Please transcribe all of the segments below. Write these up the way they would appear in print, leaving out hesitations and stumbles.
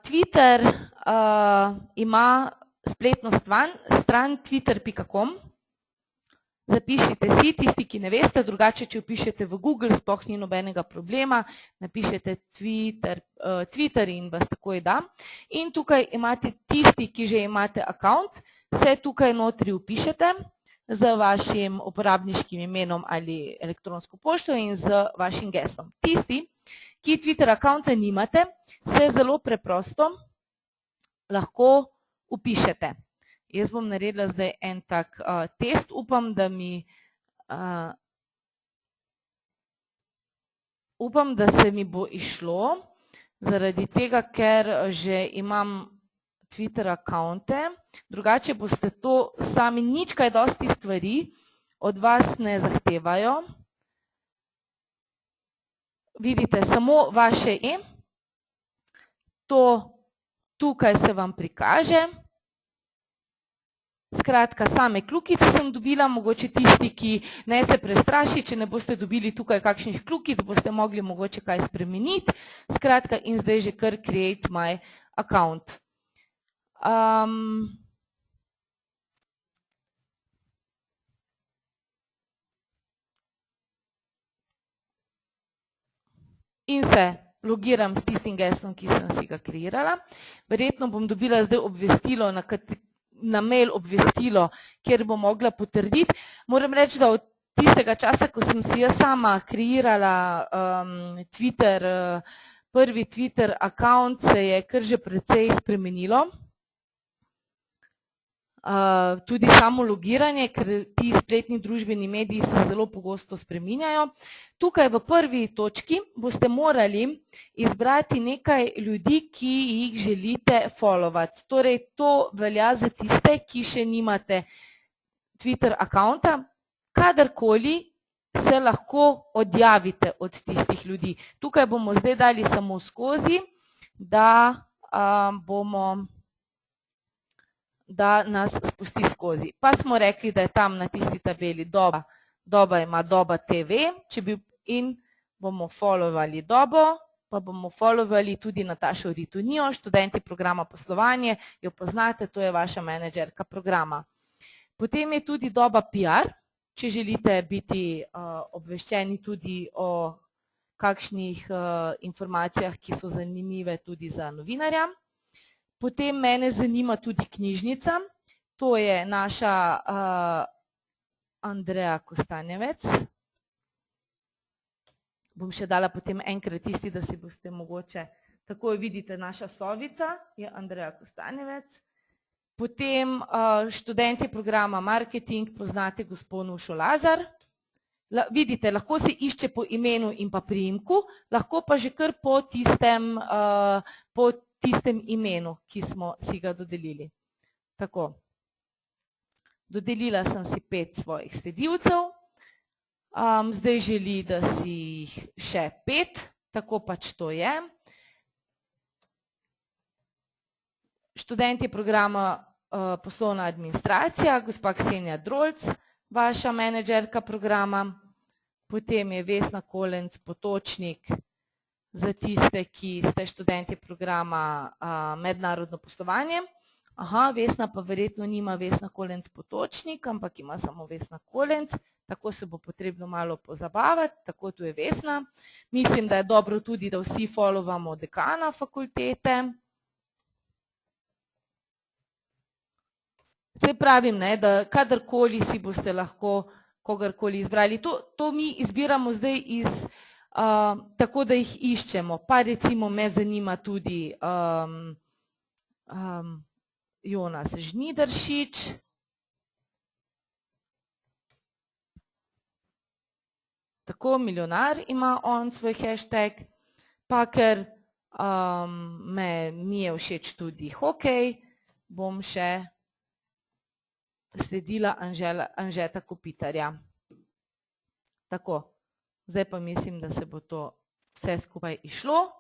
Twitter ima spletno stran twitter.com. Zapišite si, tisti, ki ne veste, drugače, če vpišete v Google, sploh ni nobenega problema, napišete Twitter in vas takoj da. In tukaj imate tisti, ki že imate account, se tukaj notri vpišete z vašim uporabniškim imenom ali elektronsko pošto in z vašim geslom. Tisti, ki Twitter accounta nimate, se zelo preprosto lahko vpišete. Jaz bom naredila zdaj en tak test, upam, da se mi bo išlo, zaradi tega, ker že imam Twitter accounte, drugače boste to sami, nič kaj dosti stvari od vas ne zahtevajo. Vidite, samo vaše ime, to tukaj se vam prikaže. Skratka, same kljukice sem dobila, mogoče tisti, ki ne se prestraši, če ne boste dobili tukaj kakšnih kljukic, boste mogli mogoče kaj spremeniti. Skratka, in zdaj že kar create my account. In se logiram s tistim geslom, ki sem si ga kreirala. Verjetno bom dobila zdaj obvestilo, na mail obvestilo, kjer bom mogla potrditi. Moram reči, da od tistega časa, ko sem si jaz sama kreirala prvi Twitter account, se je kar že precej spremenilo. Tudi samo logiranje, ker ti spletni družbeni mediji se zelo pogosto spreminjajo. Tukaj v prvi točki boste morali izbrati nekaj ljudi, ki jih želite followati. Torej, to velja za tiste, ki še nimate Twitter accounta. Kadarkoli se lahko odjavite od tistih ljudi. Tukaj bomo zdaj dali samo skozi, da nas spusti skozi. Pa smo rekli, da je tam na tisti tabeli Doba ima Doba TV, in bomo followali Dobo, pa bomo followali tudi Natašo Ritonijo, študenti programa poslovanje, jo poznate, to je vaša menedžerka programa. Potem je tudi Doba PR, če želite biti obveščeni tudi o kakšnih informacijah, ki so zanimive tudi za novinarja. Potem mene zanima tudi knjižnica, to je naša Andreja Kostanjevec. Bom še dala potem enkrat tisti, da si boste mogoče, takoj vidite, naša sovica je Andreja Kostanjevec. Potem študenti programa marketing, poznate gospod Nušo Lazar. Vidite, lahko se išče po imenu in pa priimku, lahko pa že kar po tistem imenu, ki smo si ga dodelili. Tako. Dodelila sem si 5 svojih sledilcev. Zdaj želi, da si jih še 5, tako pač to je. Študenti programa poslovna administracija, gospa Ksenija Drolc, vaša menedžerka programa. Potem je Vesna Kolenc Potočnik, za tiste, ki ste študenti programa mednarodno poslovanje. Vesna pa verjetno nima Vesna Kolenc Potočnik, ampak ima samo Vesna Kolenc, tako se bo potrebno malo pozabavati, tako tu je Vesna. Mislim, da je dobro tudi, da vsi followamo dekana fakultete. Se pravim, da kadarkoli si boste lahko kogarkoli izbrali. To mi izbiramo zdaj tako, da jih iščemo. Pa recimo me zanima tudi Jonas Žnidaršič. Tako, milijonar ima on svoj hashtag. Pa ker mi je všeč tudi hokej, bom še sledila Anžeta Kopitarja. Tako, zdaj pa mislim, da se bo to vse skupaj išlo.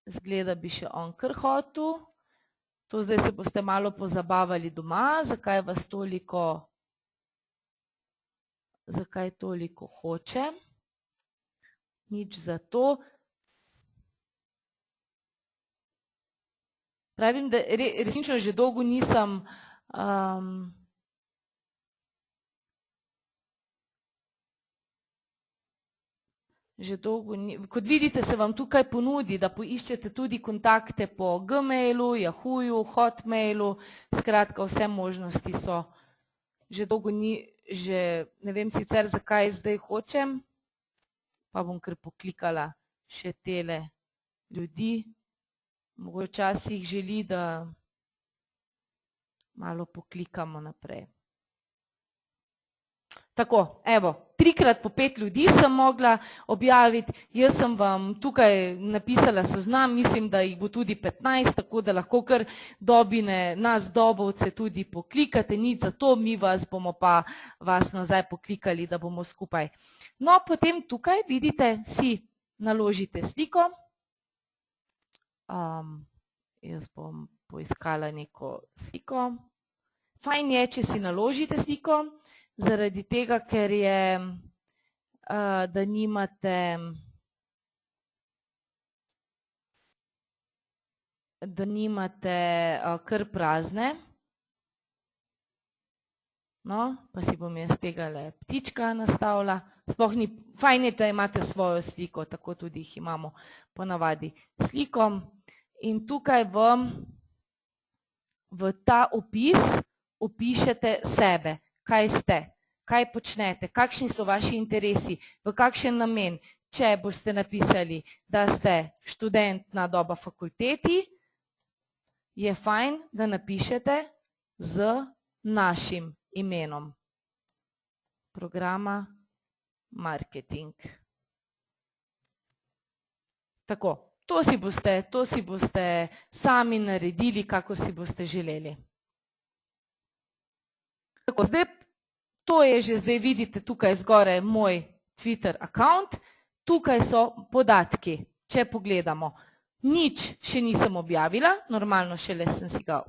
Zgleda bi še on kar hotel. To zdaj se boste malo pozabavali doma, zakaj vas toliko hoče. Nič za to. Pravim, da resnično že dolgo nisem kot vidite, se vam tukaj ponudi, da poiščete tudi kontakte po Gmailu, Yahooju, Hotmailu, skratka vse možnosti so. Že dolgo ni, ne vem sicer zakaj zdaj hočem, pa bom kar poklikala še tele ljudi. Mogoče včasih želi, da malo poklikamo naprej. Tako, evo, 3x po 5 ljudi sem mogla objaviti, jaz sem vam tukaj napisala seznam, mislim, da jih bo tudi 15, tako da lahko kar Dobine, nas Dobovce tudi poklikate, nič za to, mi bomo pa vas nazaj poklikali, da bomo skupaj. No, potem tukaj vidite, si naložite sliko. Jaz bom poiskala neko sliko. Fajn je, če si naložite sliko, zaradi tega, ker je, da nimate kar prazne. No, pa si bom jaz tegale ptička nastavila. Sploh ni, fajn je, da imate svojo sliko, tako tudi jih imamo ponavadi sliko. In tukaj v ta opis opišete sebe. Kaj ste, kaj počnete, kakšni so vaši interesi, v kakšen namen. Če boste napisali, da ste študent na Doba fakulteti, je fajn, da napišete z našim imenom. Programa marketing. Tako, to si boste sami naredili, kako si boste želeli. Tako, zdaj, to je že zdaj, vidite tukaj zgoraj moj Twitter account, tukaj so podatki, če pogledamo. Nič še nisem objavila, normalno šele sem si ga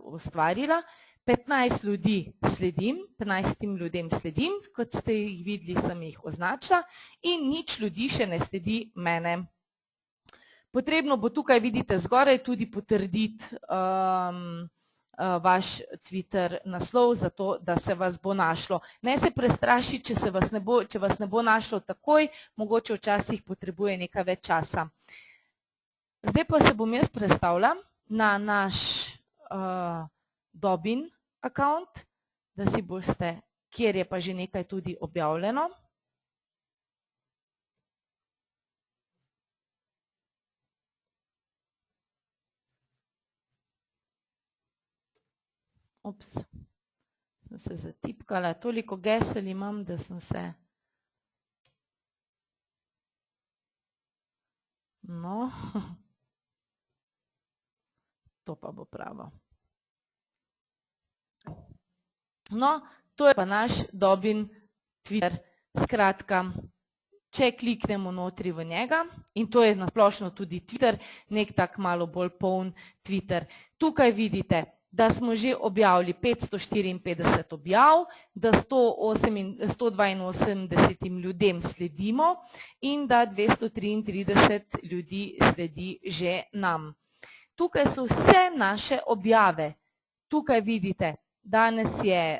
ustvarila, 15 ljudem sledim, kot ste jih videli, sem jih označila in nič ljudi še ne sledi mene. Potrebno bo tukaj, vidite, zgoraj tudi potrditi vaš Twitter naslov, zato da se vas bo našlo. Ne se prestrašiti, če vas ne bo našlo takoj, mogoče včasih potrebuje nekaj več časa. Zdaj pa se bom jaz prestavila na naš Dobin account, da si boste, kjer je pa že nekaj tudi objavljeno. Ups, sem se zatipkala, toliko gesel imam, da sem se... No, to pa bo pravo. No, to je pa naš Dobin Twitter. Skratka, če kliknemo notri v njega, in to je nasplošno tudi Twitter, nek tak malo bolj poln Twitter. Tukaj vidite, da smo že objavili 554 objav, da 182 ljudem sledimo in da 233 ljudi sledi že nam. Tukaj so vse naše objave. Tukaj vidite, danes je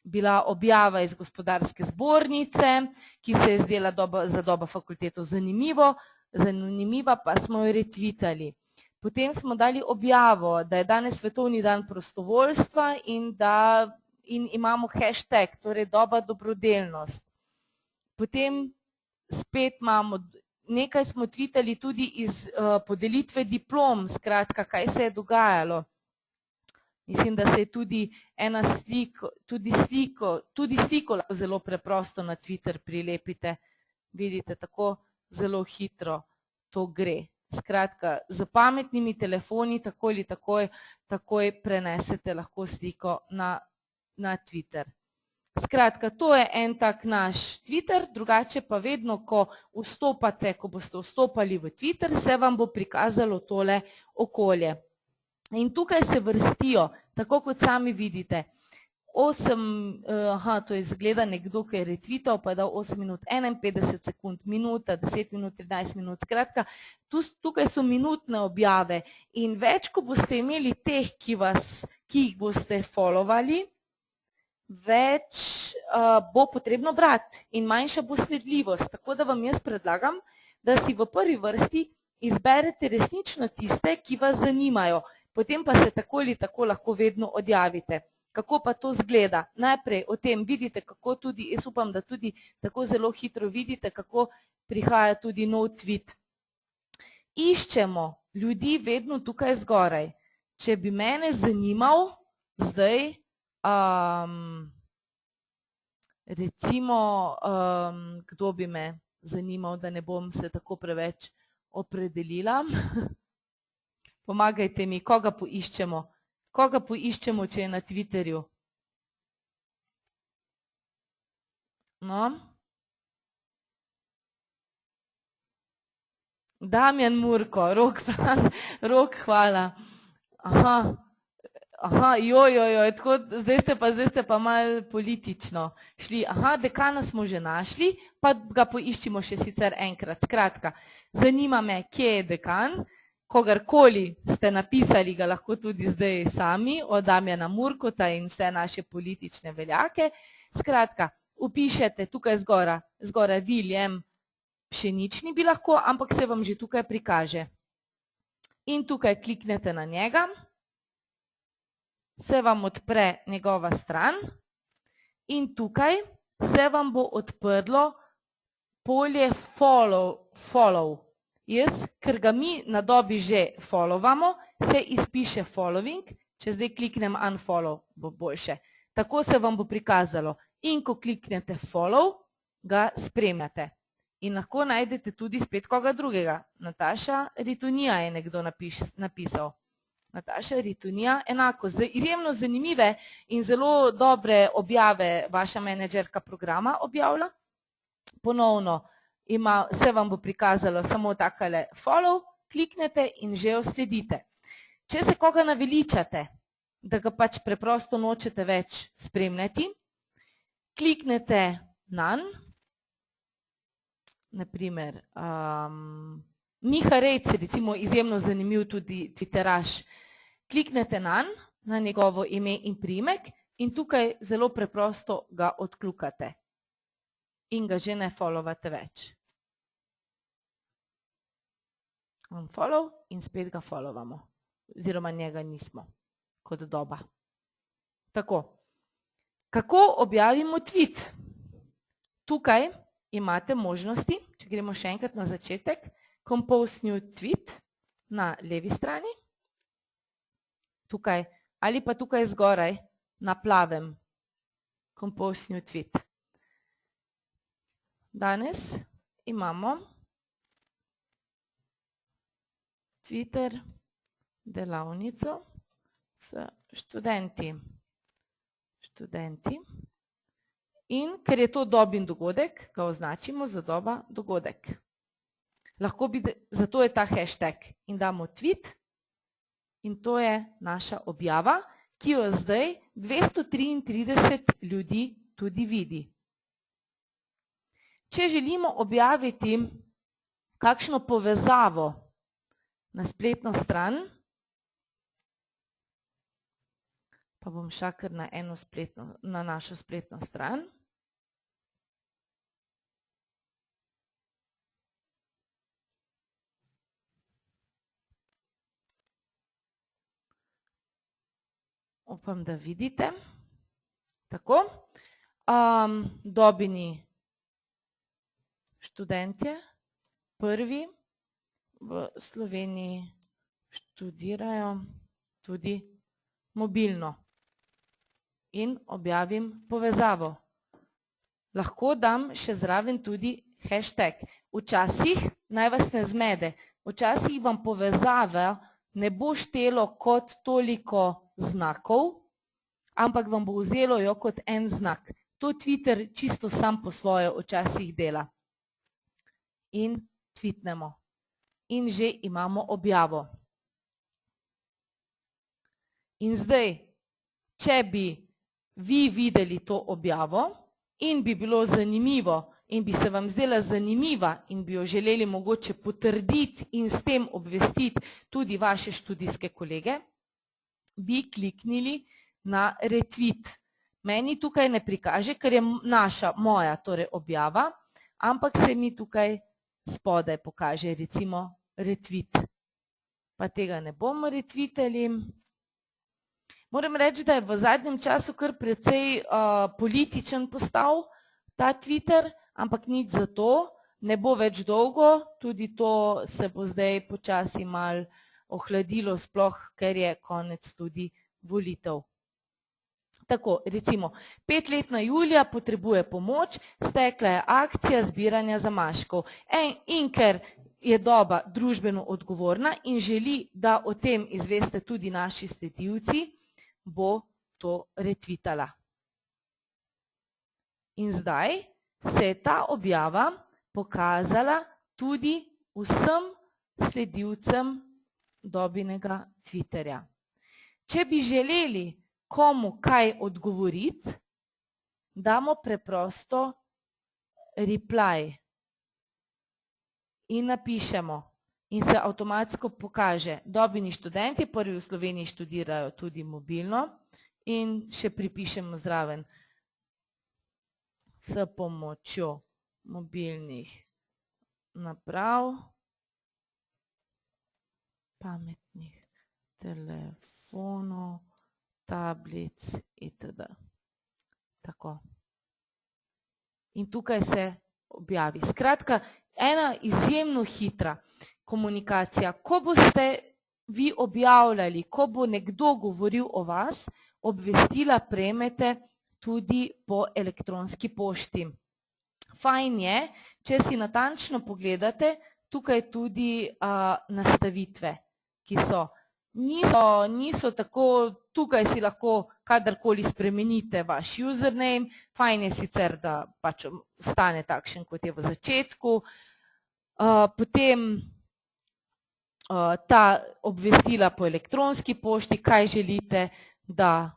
bila objava iz Gospodarske zbornice, ki se je zdela za Doba fakulteto zanimiva, pa smo jo retvitali. Potem smo dali objavo, da je danes svetovni dan prostovoljstva in imamo hashtag, torej Doba dobrodelnost. Potem spet imamo, nekaj smo tvitali tudi iz podelitve diplom, skratka, kaj se je dogajalo. Mislim, da se je tudi ena sliko, tudi sliko lahko zelo preprosto na Twitter prilepite. Vidite, tako zelo hitro to gre. Skratka, z pametnimi telefoni tako ali takoj prenesete lahko sliko na Twitter. Skratka, to je en tak naš Twitter, drugače pa vedno, ko vstopate, ko boste vstopali v Twitter, se vam bo prikazalo tole okolje. In tukaj se vrstijo, tako kot sami vidite, to je izgleda nekdo, ki je retweetal, pa je dal 8 minut 51 sekund, minuta, 10 minut, 13 minut. Skratka, tukaj so minutne objave in več, ko boste imeli teh, ki jih boste followali, več bo potrebno brati in manjša bo sledljivost. Tako da vam jaz predlagam, da si v prvi vrsti izberete resnično tiste, ki vas zanimajo. Potem pa se tako ali tako lahko vedno odjavite. Kako pa to zgleda? Najprej o tem vidite, kako tudi, jaz upam, da tudi tako zelo hitro vidite, kako prihaja tudi nov tweet. Iščemo ljudi vedno tukaj zgoraj. Če bi mene zanimal zdaj, recimo, kdo bi me zanimal, da ne bom se tako preveč opredelila. Pomagajte mi, koga poiščemo? Koga poiščemo, če je na Twitterju? No? Damjan Murko, Rok, hvala. Tako, zdaj ste pa malo politično šli. Dekana smo že našli, pa ga poiščimo še sicer enkrat. Skratka, zanima me, kje je dekan. Kogarkoli ste napisali, ga lahko tudi zdaj sami, od Damjana Murkota in vse naše politične veljake. Skratka, upišete tukaj zgoraj Viljem Pšenični bi lahko, ampak se vam že tukaj prikaže. In tukaj kliknete na njega, se vam odpre njegova stran in tukaj se vam bo odprlo polje follow. Jaz, ker ga mi na dobi že followamo, se izpiše following, če zdaj kliknem unfollow, bo boljše. Tako se vam bo prikazalo. In ko kliknete follow, ga spremljate. In lahko najdete tudi spet koga drugega. Nataša Ritonija je nekdo napisal. Nataša Ritonija, enako, izjemno zanimive in zelo dobre objave vaša menedžerka programa objavlja. Ponovno se vam bo prikazalo samo takale follow, kliknete in že jo sledite. Če se koga naveličate, da ga pač preprosto nočete več spremljati, kliknete nanj, naprimer Miha Rejc, recimo izjemno zanimiv tudi twitteraš, kliknete nanj, na njegovo ime in priimek in tukaj zelo preprosto ga odkljukate in ga že ne followate več. Unfollow in spet ga followamo, oziroma njega nismo kot doba. Tako, kako objavimo tweet? Tukaj imate možnosti, če gremo še enkrat na začetek, compose new tweet na levi strani, tukaj ali pa tukaj zgoraj na plavem compose new tweet. Danes imamo Twitter delavnico s študenti. In ker je to dobin dogodek, ga označimo za doba dogodek. Zato je ta hashtag in damo tweet in to je naša objava, ki jo zdaj 233 ljudi tudi vidi. Če želimo objaviti kakšno povezavo na spletno stran, pa bom šla kar na našo spletno stran. Upam, da vidite. Tako. Dobini študentje, prvi v Sloveniji študirajo tudi mobilno. In objavim povezavo. Lahko dam še zraven tudi hashtag. Včasih, naj vas ne zmede, včasih vam povezava ne bo štelo kot toliko znakov, ampak vam bo vzelo jo kot en znak. To Twitter čisto sam po svoje včasih dela. In tweetnemo. In že imamo objavo. In zdaj, če bi vi videli to objavo in bi bilo zanimivo in bi se vam zdela zanimiva in bi jo želeli mogoče potrditi in s tem obvestiti tudi vaše študijske kolege, bi kliknili na retweet. Meni tukaj ne prikaže, ker je moja torej objava, ampak se mi tukaj spodaj pokaže recimo retweet. Pa tega ne bomo retweetali. Moram reči, da je v zadnjem času kar precej političen postal ta Twitter, ampak nič za to, ne bo več dolgo, tudi to se bo zdaj počasi malo ohladilo, sploh ker je konec tudi volitev. Tako, recimo, 5-letna Julija potrebuje pomoč, stekla je akcija zbiranja zamaškov. In ker je doba družbeno odgovorna in želi, da o tem izveste tudi naši sledilci, bo to retvitala. In zdaj se je ta objava pokazala tudi vsem sledilcem Dobinega Twitterja. Če bi želeli komu kaj odgovoriti, damo preprosto reply in napišemo in se avtomatsko pokaže. Dobini študenti prvi v Sloveniji študirajo tudi mobilno in še pripišemo zraven s pomočjo mobilnih naprav, pametnih telefonov, tablic itd. Tako. In tukaj se objavi. Skratka, ena izjemno hitra komunikacija. Ko boste vi objavljali, ko bo nekdo govoril o vas, obvestila prejmete tudi po elektronski pošti. Fajn je, če si natančno pogledate, tukaj tudi nastavitve, ki so. Niso tako, tukaj si lahko kadarkoli spremenite vaš username, fajn je sicer, da pač ostane takšen, kot je v začetku. Potem ta obvestila po elektronski pošti, kaj želite, da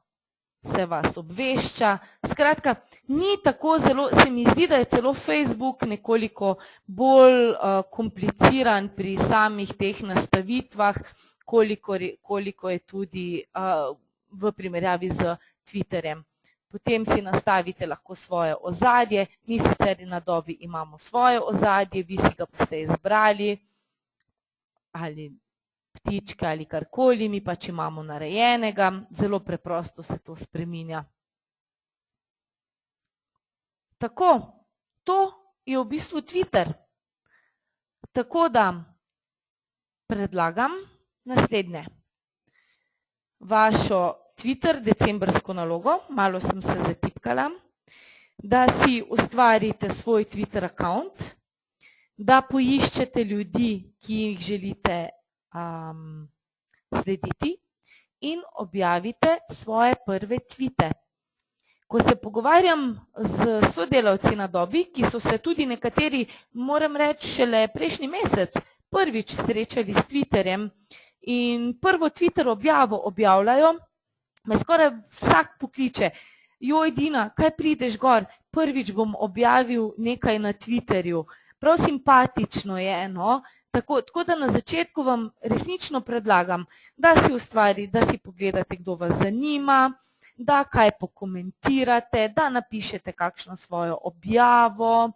se vas obvešča. Skratka, ni tako zelo, se mi zdi, da je celo Facebook nekoliko bolj kompliciran pri samih teh nastavitvah, koliko je tudi v primerjavi z Twitterjem. Potem si nastavite lahko svoje ozadje, mi sicer na Dobi imamo svoje ozadje, vi si ga boste izbrali, ali ptičke ali karkoli, mi pač imamo narejenega, zelo preprosto se to spreminja. Tako, to je v bistvu Twitter. Tako da predlagam naslednje. Vašo Twitter decembrsko nalogo, malo sem se zatipkala, da si ustvarite svoj Twitter account, da poiščete ljudi, ki jih želite slediti in objavite svoje prve tvite. Ko se pogovarjam z sodelavci na Dobi, ki so se tudi nekateri, moram reči, šele prejšnji mesec prvič srečali s Twitterjem in prvo Twitter objavo objavljajo, me skoraj vsak pokliče, joj Dina, kaj prideš gor, prvič bom objavil nekaj na Twitterju. Prav simpatično je, no, tako da na začetku vam resnično predlagam, da si ustvarite, da si pogledate, kdo vas zanima, da kaj pokomentirate, da napišete kakšno svojo objavo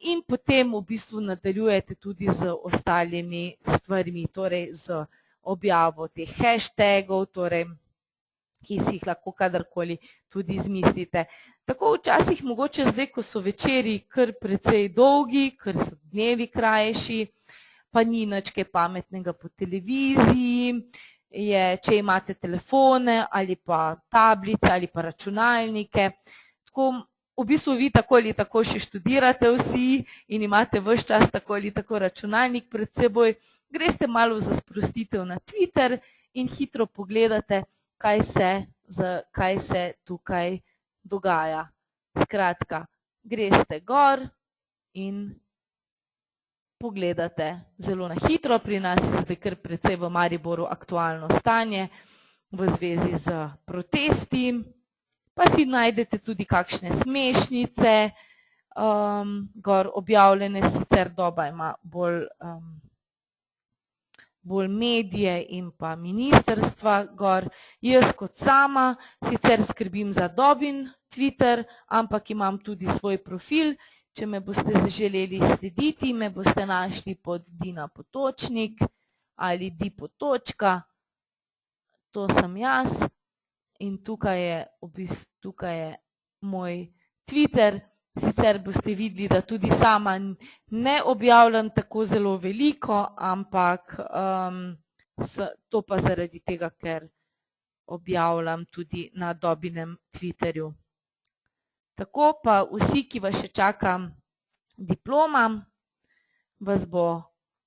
in potem v bistvu nadaljujete tudi z ostalimi stvarmi, torej z objavo teh hashtagov, torej, ki si jih lahko kadarkoli tudi izmislite. Tako včasih mogoče zdaj, ko so večeri kar precej dolgi, ker so dnevi krajši, pa ni nič kaj pametnega po televiziji, če imate telefone ali pa tablice ali pa računalnike. Tako v bistvu vi tako ali tako še študirate vsi in imate ves čas tako ali tako računalnik pred seboj, greste malo za sprostitev na Twitter in hitro pogledate, kaj se tukaj dogaja. Skratka, greste gor in pogledate zelo na hitro, pri nas je zdaj kar precej v Mariboru aktualno stanje v zvezi z protesti pa si najdete tudi kakšne smešnice, gor objavljene, sicer Doba ima bolj medije in pa ministrstva gor. Jaz kot sama sicer skrbim za Dobin Twitter, ampak imam tudi svoj profil. Če me boste želeli slediti, me boste našli pod Dina Potočnik ali Di Potočka. To sem jaz in tukaj je moj Twitter. Sicer boste videli, da tudi sama ne objavljam tako zelo veliko, ampak to pa zaradi tega, ker objavljam tudi na Dobinem Twitterju. Tako pa vsi, ki vas še čaka diploma, vas bo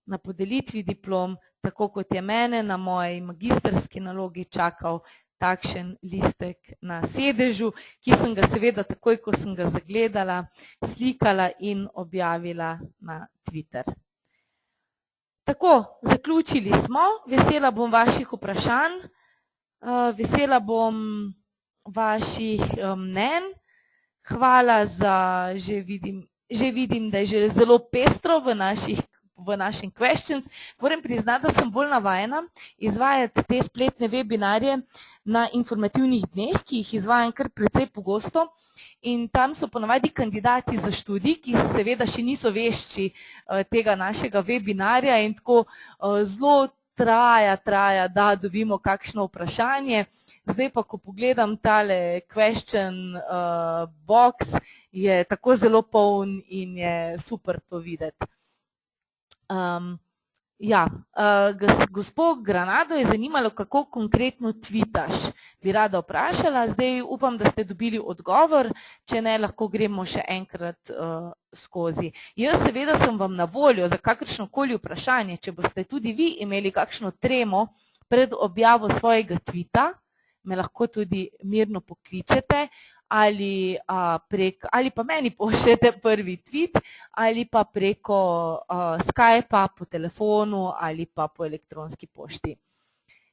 na podelitvi diplom, tako kot je mene na moji magistrski nalogi čakal takšen listek na sedežu, ki sem ga seveda takoj, ko sem ga zagledala, slikala in objavila na Twitter. Tako, zaključili smo. Vesela bom vaših vprašanj, vesela bom vaših mnenj. Hvala za, že vidim, da je že zelo pestro v našem questions. Moram priznati, da sem bolj navajena izvajati te spletne webinarje na informativnih dneh, ki jih izvajam kar precej pogosto, in tam so ponavadi kandidati za študij, ki seveda še niso vešči tega našega webinarja, in tako zelo traja, da dobimo kakšno vprašanje. Zdaj pa, ko pogledam tale question box, je tako zelo poln in je super to videti. Gospod Granado je zanimalo, kako konkretno tvitaš. Bi rada vprašala, zdaj upam, da ste dobili odgovor, če ne, lahko gremo še enkrat skozi. Jaz seveda sem vam na voljo za kakršnokoli vprašanje, če boste tudi vi imeli kakšno tremo pred objavo svojega tvita, me lahko tudi mirno pokličete, ali pa meni pošljete prvi tweet, ali pa preko Skypa, po telefonu ali pa po elektronski pošti.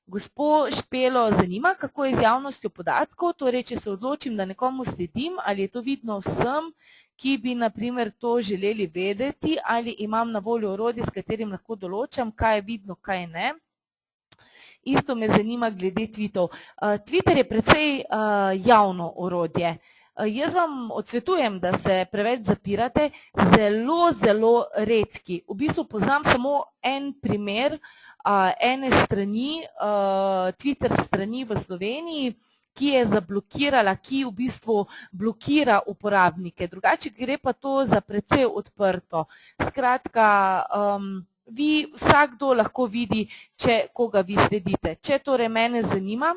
Gospod Špelo zanima, kako je z javnostjo podatkov, torej če se odločim, da nekomu sledim, ali je to vidno vsem, ki bi na primer to želeli vedeti, ali imam na voljo orodje, s katerim lahko določam, kaj je vidno, kaj ne. Isto me zanima glede tweetov. Twitter je precej javno orodje. Jaz vam odsvetujem, da se preveč zapirate, zelo redki. V bistvu poznam samo en primer ene strani, Twitter strani v Sloveniji, ki je zablokirala, ki v bistvu blokira uporabnike. Drugače gre pa to za precej odprto. Skratka, vi vsakdo lahko vidi, koga vi sledite. Če torej mene zanima,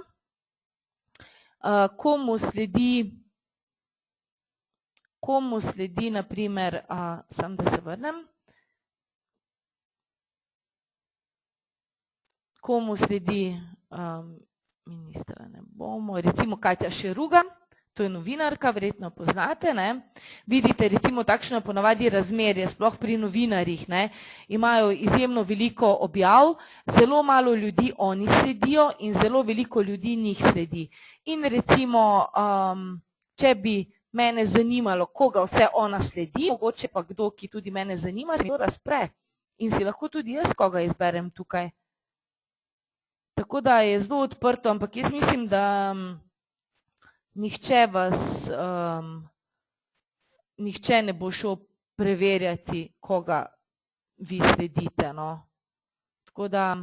komu sledi, na primer, samo da se vrnem, komu sledi ministra ne bomo, recimo Katja Šeruga, to je novinarka, verjetno poznate, ne. Vidite, recimo takšno ponavadi razmerje, sploh pri novinarjih, ne. Imajo izjemno veliko objav, zelo malo ljudi oni sledijo in zelo veliko ljudi njih sledi. In recimo, če bi mene zanimalo, koga vse ona sledi, mogoče pa kdo, ki tudi mene zanima, se mi to razpre in si lahko tudi jaz koga izberem tukaj. Tako da je zelo odprto, ampak jaz mislim, da nihče ne bo šel preverjati, koga vi sledite, no. Tako da,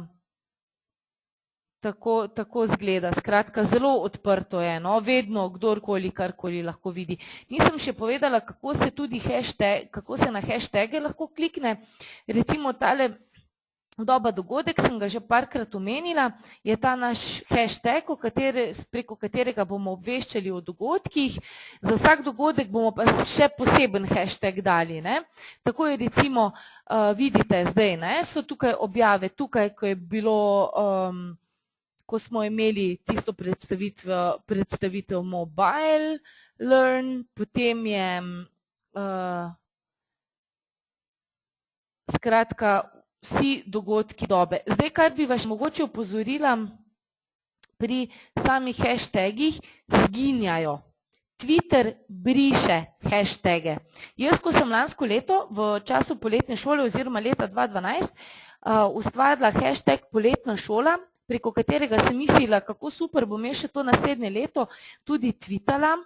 tako zgleda. Skratka, zelo odprto je, no. Vedno kdorkoli, karkoli lahko vidi. Nisem še povedala, kako se na hashtage lahko klikne. Recimo tale Doba dogodek, sem ga že parkrat omenila, je ta naš hashtag, preko katerega bomo obveščali o dogodkih. Za vsak dogodek bomo pa še poseben hashtag dali, ne. Tako je recimo, vidite zdaj, ne, so tukaj objave, tukaj, ko je bilo, ko smo imeli tisto predstavitev Mobile Learn, potem je, skratka, vsi dogodki Dobe. Zdaj, kar bi vas mogoče opozorila, pri samih hashtagih zginjajo. Twitter briše hashtage. Jaz, ko sem lansko leto v času poletne šole oziroma leta 2012 ustvarila hashtag poletna šola, preko katerega sem mislila, kako super bom še to naslednje leto tudi tweetala,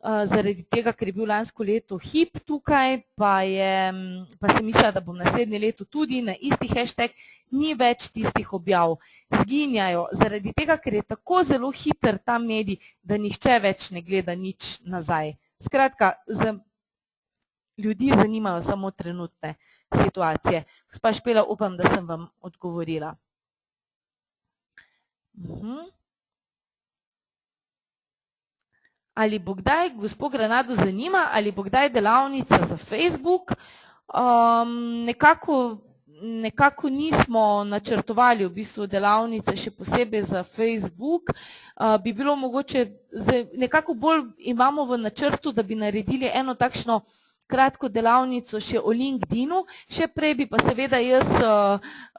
zaradi tega, ker je bil lansko leto hip tukaj, pa sem mislila, da bom naslednje leto tudi na isti hashtag, ni več tistih objav. Zginjajo, zaradi tega, ker je tako zelo hiter ta medij, da nihče več ne gleda nič nazaj. Skratka, ljudi zanimajo samo trenutne situacije. Gospa Špela, upam, da sem vam odgovorila. Ali bo kdaj, gospod Granado zanima, ali bo kdaj delavnica za Facebook? Nekako nismo načrtovali v bistvu delavnice še posebej za Facebook. Bi bilo mogoče, nekako bolj imamo v načrtu, da bi naredili eno takšno kratko delavnico še o LinkedInu. Še prej bi pa seveda jaz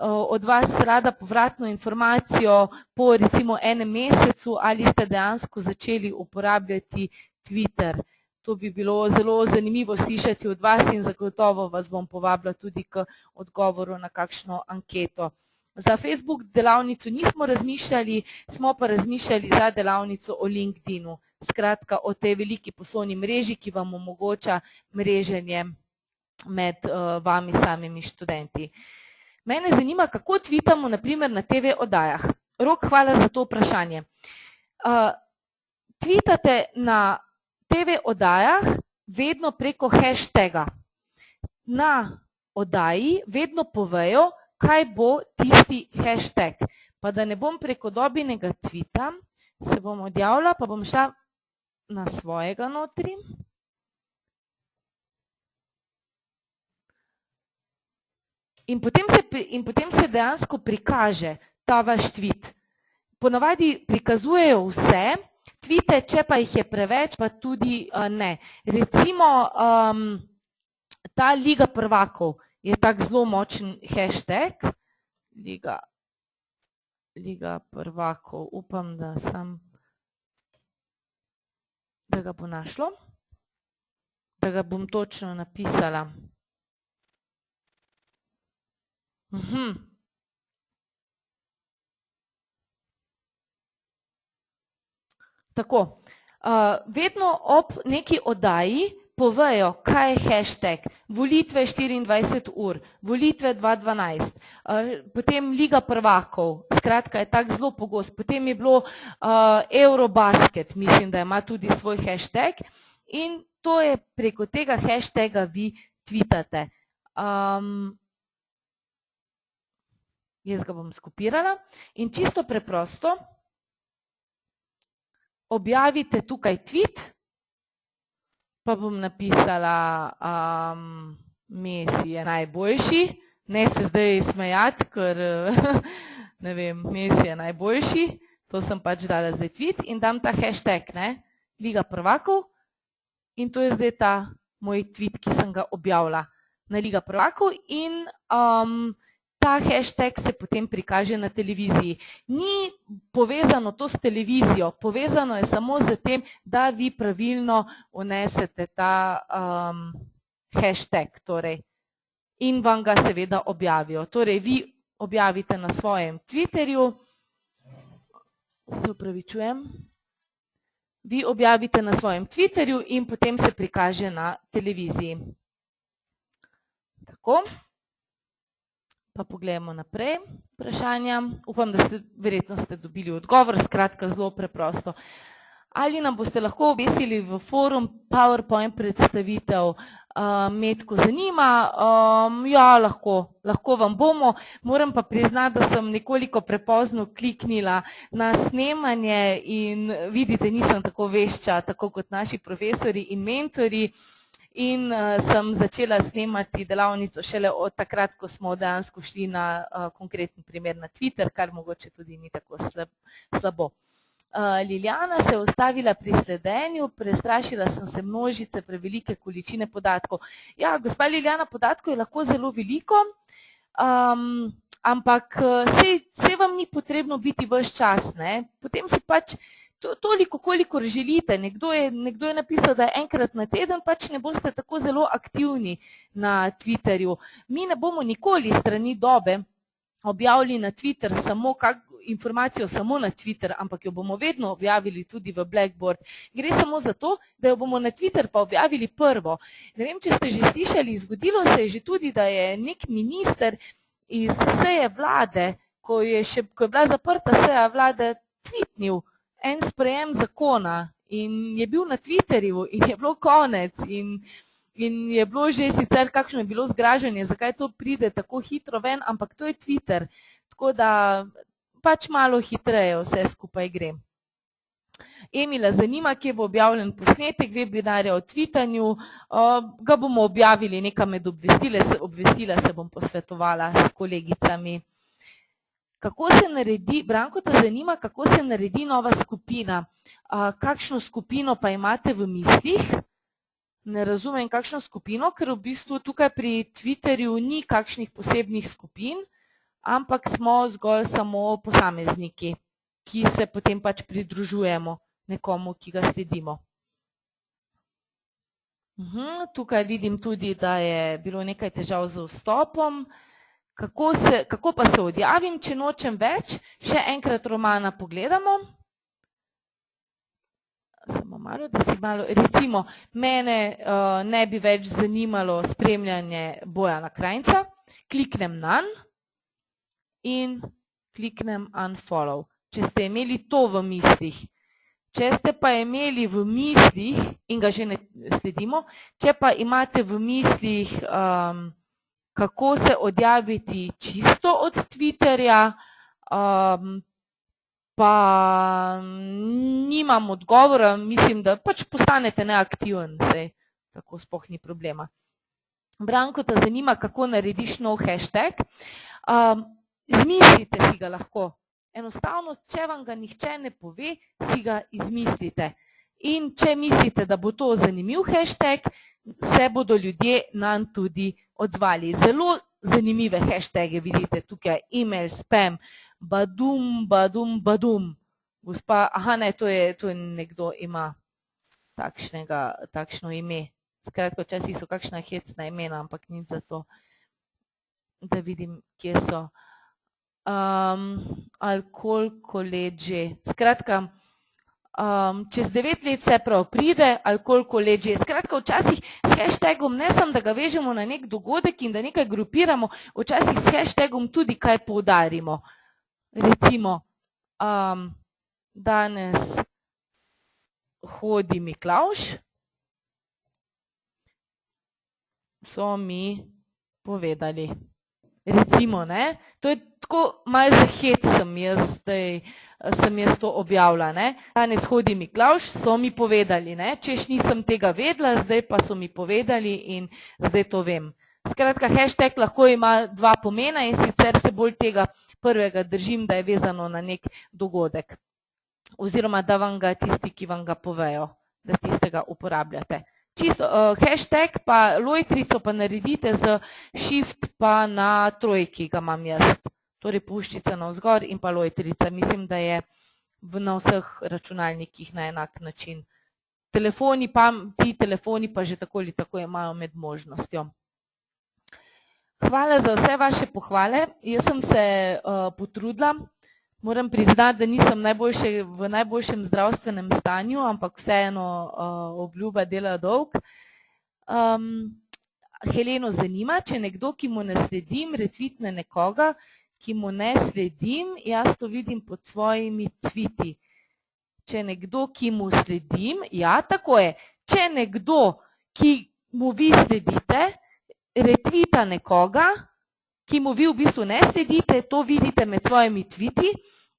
od vas rada povratno informacijo po recimo enem mesecu, ali ste dejansko začeli uporabljati Twitter. To bi bilo zelo zanimivo slišati od vas in zagotovo vas bom povabila tudi k odgovoru na kakšno anketo. Za Facebook delavnico nismo razmišljali, smo pa razmišljali za delavnico o LinkedInu. Skratka, o tej veliki poslovni mreži, ki vam omogoča mreženje med vami samimi študenti. Mene zanima, kako tweetamo naprimer na TV oddajah. Rok, hvala za to vprašanje. Tweetate na TV oddajah vedno preko hashtaga. Na oddaji vedno povejo, kaj bo tisti hashtag. Pa da ne bom preko Dobinega tweeta, se bom odjavila, pa bom šla na svojega notri. In potem se dejansko prikaže ta vaš tweet. Ponavadi prikazujejo vse tweete, če pa jih je preveč, pa tudi ne. Recimo ta Liga prvakov je tak zelo močen hashtag. Liga prvakov, upam, da ga bo našlo, da ga bom točno napisala. Tako, vedno ob neki oddaji povejo, kaj je hashtag, volitve 24 ur, volitve 2012, potem Liga prvakov, skratka je tak zelo pogost, potem je bilo Eurobasket, mislim, da ima tudi svoj hashtag in to je preko tega hashtaga vi tweetate. Jaz ga bom skopirala in čisto preprosto objavite tukaj tweet, pa bom napisala Messi je najboljši, ne se zdaj smejati, ker ne vem, Messi je najboljši, to sem pač dala zdaj tweet in dam ta hashtag, Liga prvakov in to je zdaj ta moj tweet, ki sem ga objavila na Liga prvakov in ta hashtag se potem prikaže na televiziji. Ni povezano to s televizijo, povezano je samo z tem, da vi pravilno vnesete ta hashtag in vam ga seveda objavijo. Torej, vi objavite na svojem Twitterju, se opravičujem, vi objavite na svojem Twitterju in potem se prikaže na televiziji. Tako. Pa pogledamo naprej vprašanja. Upam, da verjetno ste dobili odgovor, skratka zelo preprosto. Ali nam boste lahko obesili v forum PowerPoint predstavitev? Metko zanima? Ja, lahko vam bomo. Moram pa priznati, da sem nekoliko prepozno kliknila na snemanje in vidite, nisem tako vešča, tako kot naši profesori in mentori. In sem začela snemati delavnico šele od takrat, ko smo dejansko šli na konkreten primer na Twitter, kar mogoče tudi ni tako slabo. Liljana se je ustavila pri sledenju, prestrašila sem se množice prevelike količine podatkov. Ja, gospa Liljana, podatkov je lahko zelo veliko, ampak sej vam ni potrebno biti ves čas, potem si pač toliko, kolikor želite. Nekdo je napisal, da enkrat na teden pač ne boste tako zelo aktivni na Twitterju. Mi ne bomo nikoli strani Dobe objavili na Twitter informacijo samo na Twitter, ampak jo bomo vedno objavili tudi v Blackboard. Gre samo za to, da jo bomo na Twitter pa objavili prvo. Ne vem, če ste že slišali, zgodilo se je že tudi, da je nek minister iz seje vlade, ko je bila zaprta seja vlade, tweetnil en sprejem zakona in je bil na Twitterju in je bilo konec in je bilo že sicer kakšno je bilo zgražanje, zakaj to pride tako hitro ven, ampak to je Twitter, tako da pač malo hitreje vse skupaj gre. Emila zanima, kje bo objavljen posnetek webinarja o tweetanju, ga bomo objavili nekam med obvestila se bom posvetovala s kolegicami. Kako se naredi, Branko te zanima, kako se naredi nova skupina, kakšno skupino pa imate v mislih? Ne razumem, kakšno skupino, ker v bistvu tukaj pri Twitterju ni kakšnih posebnih skupin, ampak smo zgolj samo posamezniki, ki se potem pač pridružujemo nekomu, ki ga sledimo. Tukaj vidim tudi, da je bilo nekaj težav z vstopom. Kako pa se odjavim, če nočem več? Še enkrat Romana pogledamo. Samo malo, da si malo, recimo, mene ne bi več zanimalo spremljanje Bojana Krajnca, kliknem nanj in kliknem unfollow, če ste imeli to v mislih. Če ste pa imeli v mislih, in ga že ne sledimo, če pa imate v mislih, kako se odjaviti čisto od Twitterja, pa nimam odgovora, mislim, da pač postanete neaktiven, saj tako sploh ni problema. Branko te zanima, kako narediš nov hashtag. Izmislite si ga lahko. Enostavno, če vam ga nihče ne pove, si ga izmislite. In če mislite, da bo to zanimiv hashtag, se bodo ljudje nanj tudi odzvali. Zelo zanimive hashtage vidite tukaj, email, spam, badum, badum, badum. Gospa, ne, to je nekdo ima takšno ime. Skratka, včasih so kakšna hecna imena, ampak nič za to, da vidim, kje so. Koliko let že. Skratka, čez 9 let vse prav pride, ali koliko let že. Skratka, včasih s hashtagom ne samo, da ga vežemo na nek dogodek in da nekaj grupiramo, včasih s hashtagom tudi kaj poudarimo. Recimo, danes hodi Miklavž, so mi povedali. Recimo, ne, to je tako malo za hec sem jaz to objavila, ne. Danes hodi Miklavž, so mi povedali, ne, češ nisem tega vedela, zdaj pa so mi povedali in zdaj to vem. Skratka, hashtag lahko ima dva pomena in sicer se bolj tega prvega držim, da je vezano na nek dogodek. Oziroma, da vam ga tisti, ki vam ga povejo, da tistega uporabljate. Čisto hashtag pa lojtrico pa naredite z shift pa na trojki, ga imam jaz. Torej puščica navzgor in pa lojtrica. Mislim, da je na vseh računalnikih na enak način. Ti telefoni pa že tako ali tako imajo med možnostjo. Hvala za vse vaše pohvale. Jaz sem se potrudila. Moram priznati, da nisem v najboljšem zdravstvenem stanju, ampak vseeno obljuba dela dolg. Heleno zanima, če nekdo, ki mu ne sledim, retvitne nekoga, ki mu ne sledim, jaz to vidim pod svojimi tviti. Če nekdo, ki mu sledim, ja, tako je. Če nekdo, ki mu vi sledite, retvita nekoga, ki mu vi v bistvu ne sledite, to vidite med svojimi tviti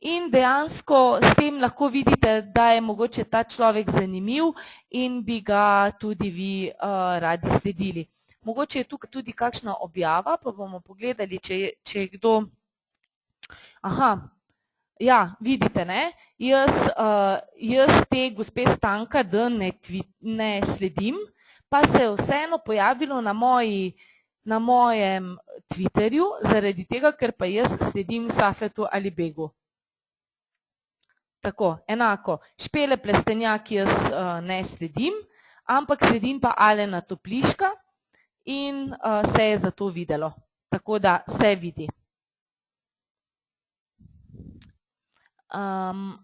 in dejansko s tem lahko vidite, da je mogoče ta človek zanimiv in bi ga tudi vi radi sledili. Mogoče je tukaj tudi kakšna objava, pa bomo pogledali, če je kdo... Ja, vidite, ne? Jaz te gospe Stanka D ne sledim, pa se je vseeno pojavilo na mojem Twitterju, zaradi tega, ker pa jaz sledim Safetu Alibegu. Tako, enako. Špele Plestenjak jaz ne sledim, ampak sledim pa Alena Topliška in se je zato videlo. Tako da se vidi.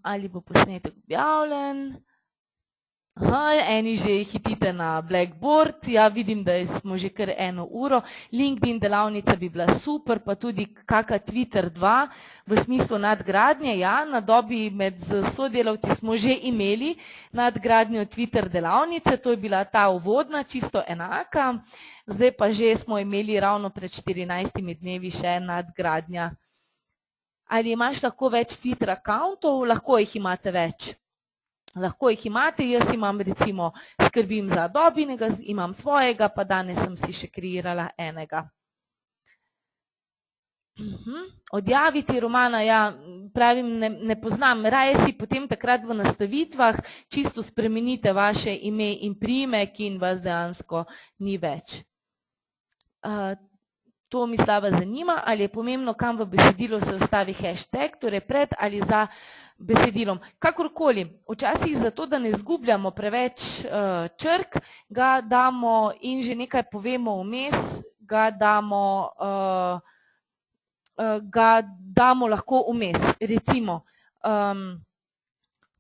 Ali bo posnetek objavljen? Eni že hitite na Blackboard, ja vidim, da smo že kar 1 uro. LinkedIn delavnica bi bila super, pa tudi kaka Twitter 2 v smislu nadgradnje. Ja, na Dobi med sodelavci smo že imeli nadgradnjo Twitter delavnice, to je bila ta uvodna, čisto enaka. Zdaj pa že smo imeli ravno pred 14 dnevi še nadgradnja. Ali imaš lahko več Twitter akauntov? Lahko jih imate več. Lahko jih imate, jaz imam recimo, skrbim za Adobinega, imam svojega, pa danes sem si še kreirala enega. Odjaviti romana, ja, pravim, ne poznam, raje si potem takrat v nastavitvah čisto spremenite vaše ime in priimek in vas dejansko ni več. To Mislava zanima, ali je pomembno, kam v besedilu se vstavi hashtag, torej pred ali za besedilom. Kakorkoli, včasih zato, da ne izgubljamo preveč črk, ga damo in že nekaj povemo vmes, ga damo lahko vmes. Recimo,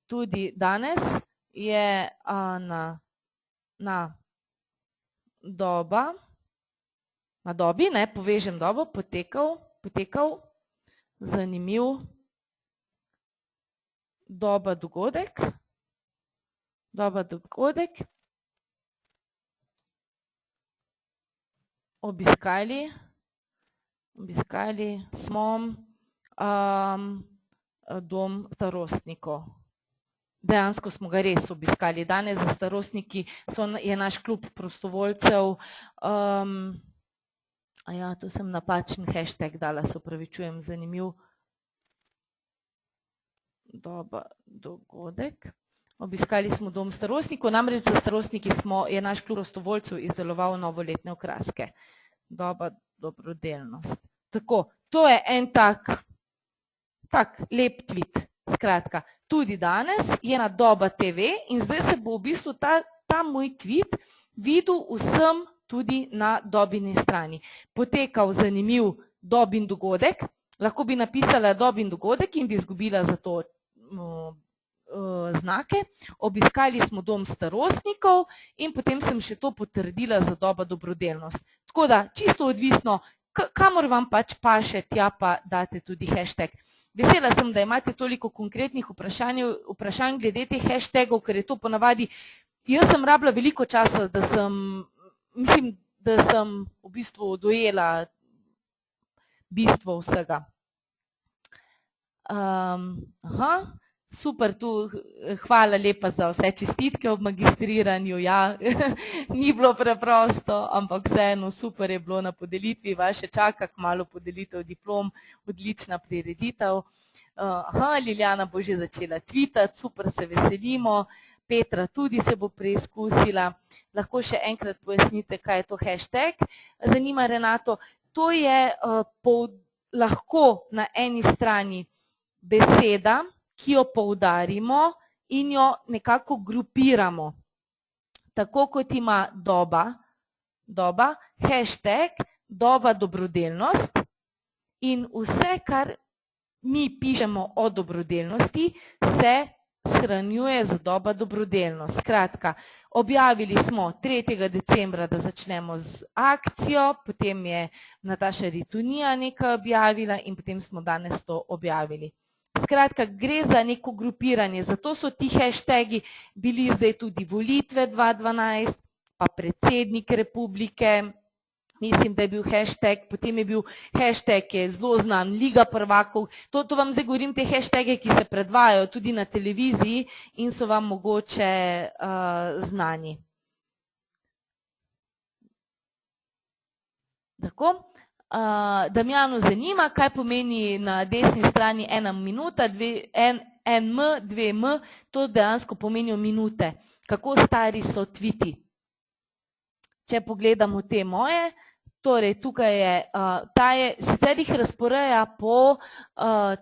tudi danes je na Dobi, ne, povežem Dobo, potekal, zanimiv Doba dogodek, obiskali smo dom starostnikov. Dejansko smo ga res obiskali. Danes za starostniki je naš klub prostovoljcev. Ja, tu sem napačen hashtag dala, se opravičujem, zanimiv Doba dogodek. Obiskali smo dom starostnikov, namreč za starostniki je naš klub prostovoljcev izdeloval novoletne okraske. Doba dobrodelnost. Tako, to je en tak lep tweet. Skratka, tudi danes je na Doba TV in zdaj se bo v bistvu ta moj tweet videl vsem tudi na Dobini strani. Potekal zanimiv Dobin dogodek, lahko bi napisala Dobin dogodek in bi izgubila za to znake. Obiskali smo dom starostnikov in potem sem še to potrdila za Doba dobrodelnost. Tako da, čisto odvisno, kamor vam pač paše, tja pa date tudi hashtag. Vesela sem, da imate toliko konkretnih vprašanj glede teh hashtagov, ker je to ponavadi, jaz sem rabila veliko časa, da sem v bistvu dojela bistvo vsega. Super, hvala lepa za vse čestitke ob magistriranju, ja, ni bilo preprosto, ampak vseeno super je bilo na podelitvi, vas še čaka kmalu podelitev diplom, odlična prireditev. Liljana bo že začela tweetati, super, se veselimo, Petra tudi se bo preizkusila, lahko še enkrat pojasnite, kaj je to hashtag, zanima Renato, to je lahko na eni strani beseda, ki jo poudarimo in jo nekako grupiramo. Tako kot ima Doba, hashtag Doba dobrodelnost in vse, kar mi pišemo o dobrodelnosti, se shranjuje za Doba dobrodelnost. Skratka, objavili smo 3. decembra, da začnemo z akcijo, potem je Nataša Ritonija nekaj objavila in potem smo danes to objavili. Skratka, gre za neko grupiranje, zato so ti hashtagi bili zdaj tudi volitve 2012, pa predsednik republike, mislim, da je bil hashtag, potem je bil hashtag, ki je zelo znan, Liga prvakov, to vam zdaj govorim, te hashtage, ki se predvajajo tudi na televiziji in so vam mogoče znani. Tako. Damjanu zanima, kaj pomeni na desni strani 1 minuta, 1M, 2M, to dejansko pomenijo minute. Kako stari so tweeti? Če pogledamo te moje, Torej, tukaj je, sicer jih razporeja po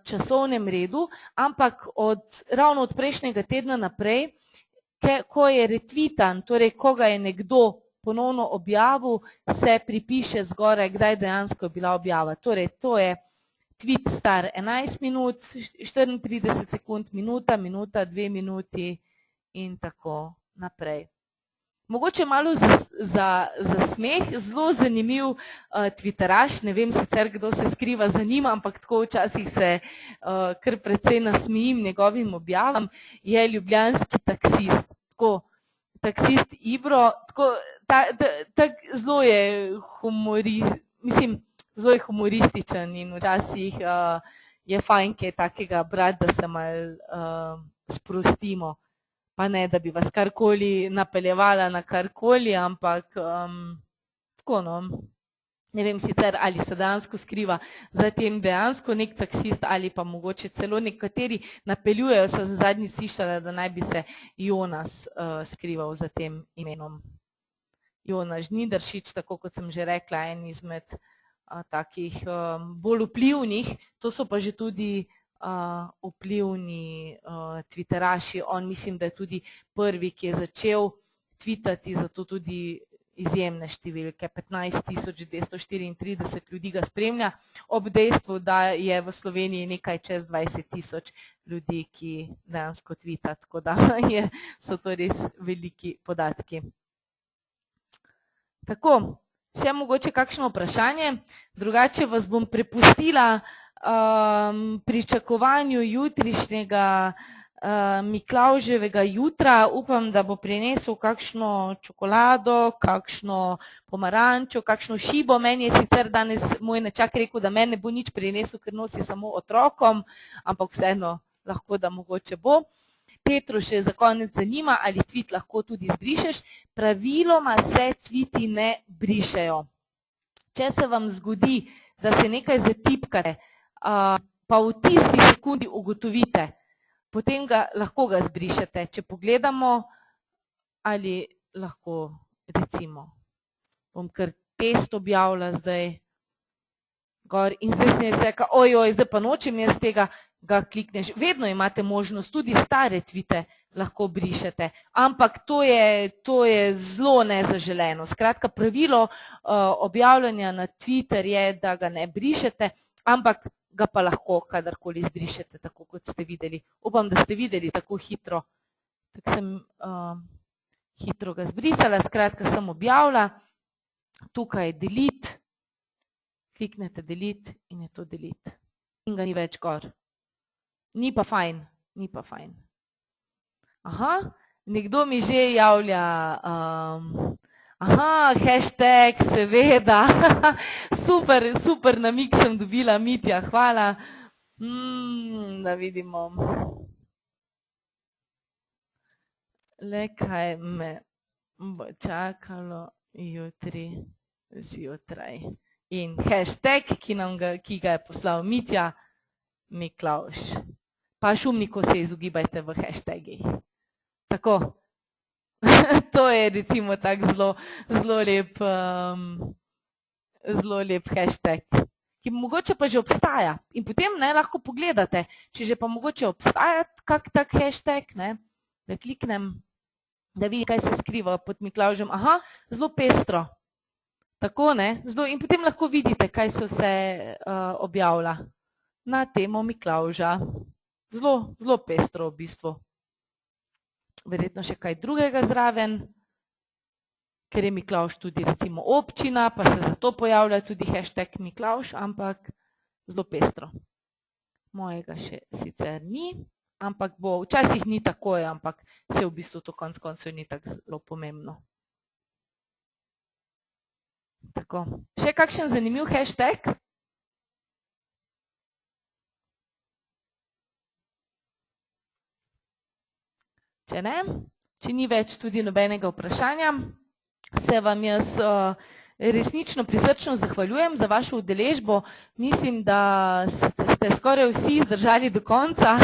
časovnem redu, ampak ravno od prejšnjega tedna naprej, ko je retweetan, torej ko ga je nekdo ponovno objavil, se pripiše zgoraj, kdaj dejansko je bila objava. Torej, to je tweet star 11 minut, 34 sekund, minuta, 2 minuti in tako naprej. Mogoče malo za smeh, zelo zanimiv twitteraš, ne vem sicer, kdo se skriva za njim, ampak tako včasih se kar precej nasmejim njegovim objavam, je ljubljanski taksist. Tako, taksist Ibro, zelo je humorističen in včasih je fajn kaj takega brati, da se malo sprostimo. Pa ne, da bi vas karkoli napeljevala na karkoli, ampak tako no. Ne vem sicer, ali se dejansko skriva za tem dejansko nek taksist ali pa mogoče celo nekateri napeljujejo, sem zadnjič slišala, da naj bi se Jonas skrival za tem imenom. Jonas Žnidaršič, tako kot sem že rekla, en izmed takih bolj vplivnih, to so pa že tudi vplivni twitteraši. On mislim, da je tudi prvi, ki je začel tweetati, zato tudi izjemne številke, 15.234 ljudi ga spremlja, ob dejstvu, da je v Sloveniji nekaj čez 20.000 ljudi, ki dejansko tweeta, tako da so to res veliki podatki. Tako, še mogoče kakšno vprašanje, drugače vas bom prepustila pričakovanju jutrišnjega Miklavževega jutra. Upam, da bo prinesel kakšno čokolado, kakšno pomarančo, kakšno šibo. Meni je sicer danes moj nečak rekel, da meni ne bo nič prinesel, ker nosi samo otrokom, ampak vseeno lahko, da mogoče bo. Petru še za konec zanima, ali tweet lahko tudi zbrišeš. Praviloma se tweeti ne brišejo. Če se vam zgodi, da se nekaj zatipkate, pa v tisti sekundi ugotovite, potem lahko ga zbrišete. Če pogledamo, ali lahko recimo, bom kar test objavila zdaj gor in zdaj sem jaz rekla, ojoj, zdaj pa nočem jaz tega, ga klikneš. Vedno imate možnost, tudi stare tweete lahko brišete, ampak to je zelo nezaželeno. Skratka, pravilo objavljanja na Twitter je, da ga ne brišete, ampak ga pa lahko kadarkoli izbrišete, tako kot ste videli. Upam, da ste videli tako hitro. Tako sem hitro ga zbrisala, skratka sem objavila. Tukaj je delete, kliknete delete in je to delete. In ga ni več gor. Ni pa fajn, ni pa fajn. Aha, nekdo mi že javlja, aha, hashtag, seveda, super namig sem dobila, Mitja, hvala. Da vidimo. Le kaj me bo čakalo jutri zjutraj. In hashtag, ki ga je poslal Mitja, Miklavž. Pa šumniku se izogibajte v hashtagih. Tako. To je recimo tak zelo lep hashtag, ki mogoče pa že obstaja. In potem lahko pogledate, če že pa mogoče obstaja kak tak hashtag, da kliknem, da vidim, kaj se skriva pod Miklavžem. Aha, zelo pestro. Tako, in potem lahko vidite, kaj se vse objavlja na temo Miklavža. Zelo pestro v bistvu. Verjetno še kaj drugega zraven, ker je Miklavž tudi recimo občina, pa se zato pojavlja tudi hashtag Miklavž, ampak zelo pestro. Mojega še sicer ni, ampak bo, včasih ni takoj, ampak se v bistvu to konec koncev ni tako zelo pomembno. Tako, še kakšen zanimiv hashtag? Če ne, če ni več tudi nobenega vprašanja, se vam jaz resnično prisrčno zahvaljujem za vašo udeležbo. Mislim, da ste skoraj vsi zdržali do konca.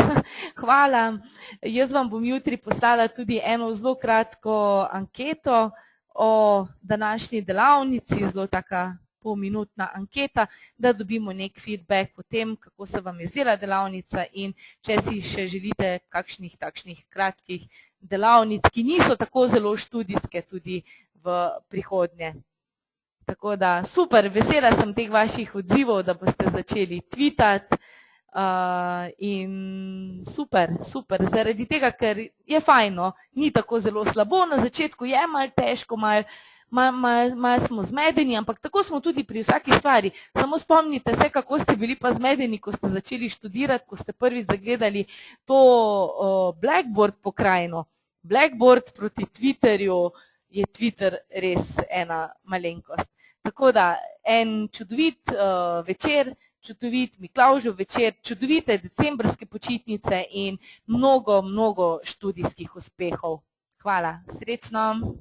Hvala. Jaz vam bom jutri poslala tudi eno zelo kratko anketo o današnji delavnici, zelo taka polminutna anketa, da dobimo nek feedback o tem, kako se vam je zdela delavnica in če si še želite kakšnih takšnih kratkih delavnic, ki niso tako zelo študijske tudi v prihodnje. Tako da super, vesela sem teh vaših odzivov, da boste začeli tweetati in super, zaradi tega, ker je fajno, ni tako zelo slabo, na začetku je malo težko, malo smo zmedeni, ampak tako smo tudi pri vsaki stvari. Samo spomnite se, kako ste bili pa zmedeni, ko ste začeli študirati, ko ste prvič zagledali to Blackboard pokrajino. Blackboard proti Twitterju je Twitter res ena malenkost. Tako da en čudovit večer, čudovit Miklavžev večer, čudovite decembrske počitnice in mnogo študijskih uspehov. Hvala, srečno!